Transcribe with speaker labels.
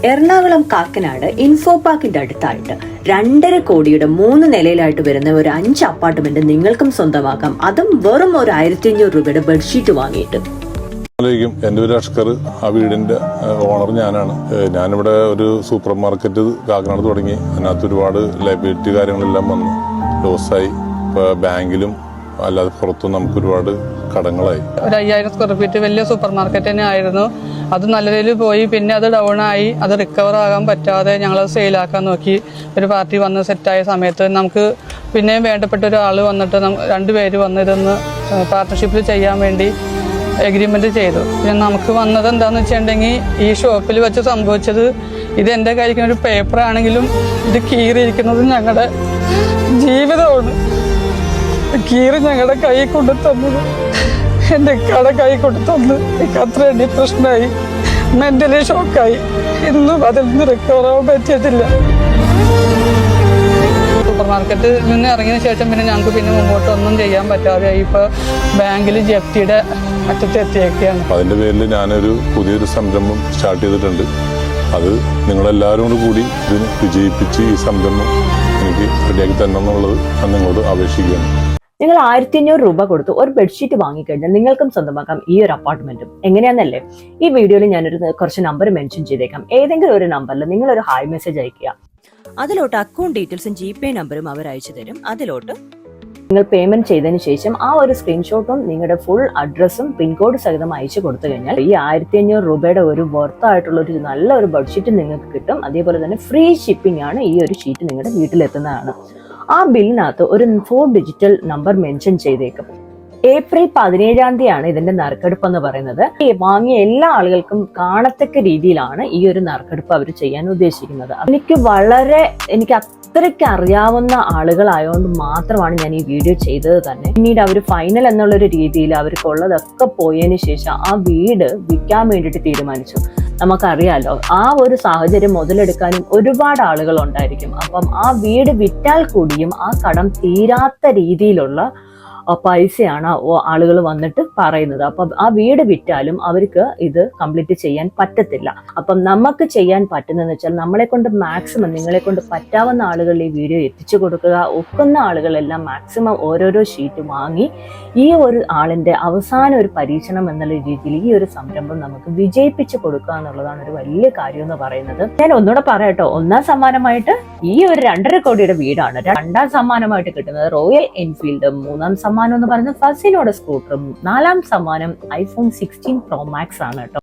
Speaker 1: Ernakulam Kakkanad info പാർക്കിന്റെ അടുത്തായിട്ട് 2.5 കോടിയുടെ 3 നിലയിലായിട്ട് വരുന്ന ഒരു 5 അപ്പാർട്ട്മെന്റ് നിങ്ങൾക്കും സ്വന്തമാക്കാം. അതും വെറും ഒരു 1500 രൂപയുടെ ബെഡ്ഷീറ്റ് വാങ്ങിയിട്ട്.
Speaker 2: എന്റെ പേര് അഷ്കർ. ആ വീടിന്റെ ഓണർ ഞാനാണ്. ഞാനിവിടെ ഒരു സൂപ്പർ മാർക്കറ്റ് കാക്കനാട് തുടങ്ങി. അതിനകത്ത് ഒരുപാട് ലൈബിലിറ്റി കാര്യങ്ങളെല്ലാം വന്നു ലോസായി. ഇപ്പൊ ബാങ്കിലും അല്ലാതെ പുറത്തും നമുക്ക് ഒരുപാട് കടങ്ങളായി.
Speaker 3: ഒരു 5000 സ്ക്വയർ ഫീറ്റ് വലിയ സൂപ്പർ മാർക്കറ്റ് തന്നെ ആയിരുന്നു. അത് നല്ല രീതിയിൽ പോയി. പിന്നെ അത് ഡൗൺ ആയി. അത് റിക്കവർ ആകാൻ പറ്റാതെ ഞങ്ങളത് സെയിലാക്കാൻ നോക്കി. ഒരു പാർട്ടി വന്ന് സെറ്റായ സമയത്ത് നമുക്ക് പിന്നെ വേണ്ടപ്പെട്ട ഒരാൾ വന്നിട്ട് 2 പേര് വന്ന് ഇതൊന്ന് പാർട്ട്ണർഷിപ്പിൽ ചെയ്യാൻ വേണ്ടി എഗ്രിമെന്റ് ചെയ്തു. പിന്നെ നമുക്ക് വന്നത് എന്താണെന്ന് വെച്ചിട്ടുണ്ടെങ്കിൽ ഈ ഷോപ്പിൽ വെച്ച് സംഭവിച്ചത്, ഇത് എൻ്റെ കയ്യിൽ ഒരു പേപ്പർ ആണെങ്കിലും ഇത് കീറിയിരിക്കുന്നത് ഞങ്ങളുടെ ജീവിതമാണ്. കീറി ഞങ്ങളുടെ കൈ കൊണ്ട് തന്നത്, എൻ്റെ കട കൈ കൊണ്ട് തന്ന് എനിക്ക് അത്രയും ഡിപ്രഷനായി, മെന്റലി ഷോക്കായി. ഇന്നും അതിൽ നിന്ന് റിക്കവർ ആവാൻ പറ്റിയിട്ടില്ല. സൂപ്പർ മാർക്കറ്റിൽ നിന്ന് ഇറങ്ങിയതിന് ശേഷം പിന്നെ ഞങ്ങൾക്ക് പിന്നെ മുമ്പോട്ടൊന്നും ചെയ്യാൻ പറ്റാതെ ഇപ്പോൾ ബാങ്കിൽ ജപ്തിയുടെ അറ്റത്ത് എത്തിയൊക്കെയാണ്.
Speaker 2: അതിന്റെ പേരിൽ ഞാനൊരു പുതിയൊരു സംരംഭം സ്റ്റാർട്ട് ചെയ്തിട്ടുണ്ട്. അത് നിങ്ങളെല്ലാവരും കൂടി ഇതിന് വിജയിപ്പിച്ച് ഈ സംരംഭം എനിക്ക് റെഡിയാക്കി തരണം എന്നുള്ളത് ഞാൻ നിങ്ങളോട് അപേക്ഷിക്കുകയാണ്.
Speaker 1: നിങ്ങൾ 1500 രൂപ കൊടുത്ത് ഒരു ബെഡ്ഷീറ്റ് വാങ്ങിക്കഴിഞ്ഞാൽ നിങ്ങൾക്കും സ്വന്തമാക്കാം ഈ ഒരു അപ്പാർട്ട്മെന്റും. എങ്ങനെയാണെന്നല്ലേ, ഈ വീഡിയോയിൽ ഞാനൊരു കുറച്ച് നമ്പർ മെൻഷൻ ചെയ്തേക്കാം. ഏതെങ്കിലും ഒരു നമ്പറിൽ നിങ്ങളൊരു ഹായ് മെസ്സേജ് അയക്കുക. അതിലോട്ട് അക്കൗണ്ട് ഡീറ്റെയിൽസും GPay നമ്പറും അവർ അയച്ചു തരും. അതിലോട്ട് നിങ്ങൾ പേയ്മെന്റ് ചെയ്തതിന് ശേഷം ആ ഒരു സ്ക്രീൻഷോട്ടും നിങ്ങളുടെ ഫുൾ അഡ്രസ്സും പിൻകോഡ് സഹിതം അയച്ചു കൊടുത്തു കഴിഞ്ഞാൽ ഈ 1500 രൂപയുടെ ഒരു വർത്ത് ആയിട്ടുള്ള ഒരു നല്ല ഒരു ബെഡ്ഷീറ്റ് നിങ്ങൾക്ക് കിട്ടും. അതേപോലെ തന്നെ ഫ്രീ ഷിപ്പിംഗ് ആണ്. ഈ ഒരു ഷീറ്റ് നിങ്ങളുടെ വീട്ടിലെത്തുന്നതാണ്. ആ ബില്ലിനകത്ത് ഒരു 4 ഡിജിറ്റൽ നമ്പർ മെൻഷൻ ചെയ്തേക്കും. ഏപ്രിൽ 17-ാം തീയതിയാണ് ഇതിന്റെ നറുക്കെടുപ്പ് എന്ന് പറയുന്നത്. വാങ്ങിയ എല്ലാ ആളുകൾക്കും കാണത്തക്ക രീതിയിലാണ് ഈ ഒരു നറുക്കെടുപ്പ് അവർ ചെയ്യാൻ ഉദ്ദേശിക്കുന്നത്. എനിക്ക് അത്രയ്ക്ക് അറിയാവുന്ന ആളുകളായതുകൊണ്ട് മാത്രമാണ് ഞാൻ ഈ വീഡിയോ ചെയ്തത് തന്നെ. പിന്നീട് അവർ ഫൈനൽ എന്നുള്ളൊരു രീതിയിൽ അവർക്കുള്ളതൊക്കെ പോയതിനു ശേഷം ആ വീട് വിൽക്കാൻ വേണ്ടിയിട്ട് തീരുമാനിച്ചു. നമുക്കറിയാലോ, ആ ഒരു സാഹചര്യം മുതലെടുക്കാനും ഒരുപാട് ആളുകൾ ഉണ്ടായിരിക്കും. അപ്പം ആ വീട് വിറ്റാൽ കൂടിയും ആ കടം തീരാത്ത രീതിയിലുള്ള പൈസയാണ് ആളുകൾ വന്നിട്ട് പറയുന്നത്. അപ്പം ആ വീട് വിറ്റാലും അവർക്ക് ഇത് കംപ്ലീറ്റ് ചെയ്യാൻ പറ്റത്തില്ല. അപ്പം നമുക്ക് ചെയ്യാൻ പറ്റുന്നതെന്ന് വെച്ചാൽ നമ്മളെ കൊണ്ട് മാക്സിമം, നിങ്ങളെ കൊണ്ട് പറ്റാവുന്ന ആളുകളിൽ ഈ വീഡിയോ എത്തിച്ചു കൊടുക്കുക. ഒക്കുന്ന ആളുകളെല്ലാം മാക്സിമം ഓരോരോ ഷീറ്റ് വാങ്ങി ഈ ഒരു ആളിന്റെ അവസാന ഒരു പരീക്ഷണം എന്നുള്ള രീതിയിൽ ഈ ഒരു സംരംഭം നമുക്ക് വിജയിപ്പിച്ചു കൊടുക്കുക എന്നുള്ളതാണ് ഒരു വലിയ കാര്യം എന്ന് പറയുന്നത്. ഞാൻ ഒന്നുകൂടെ പറയട്ടോ, 1ാം സമ്മാനമായിട്ട് ഈ ഒരു 2.5 കോടിയുടെ വീടാണ്. 2ാം സമ്മാനമായിട്ട് കിട്ടുന്നത് റോയൽ എൻഫീൽഡും, 3ാം സമ്മാനം എന്ന് പറയുന്നത് ഫസിനോടെ സ്കൂട്ടറും, 4ാം സമ്മാനം iPhone 16 Pro Max ആണ് കേട്ടോ.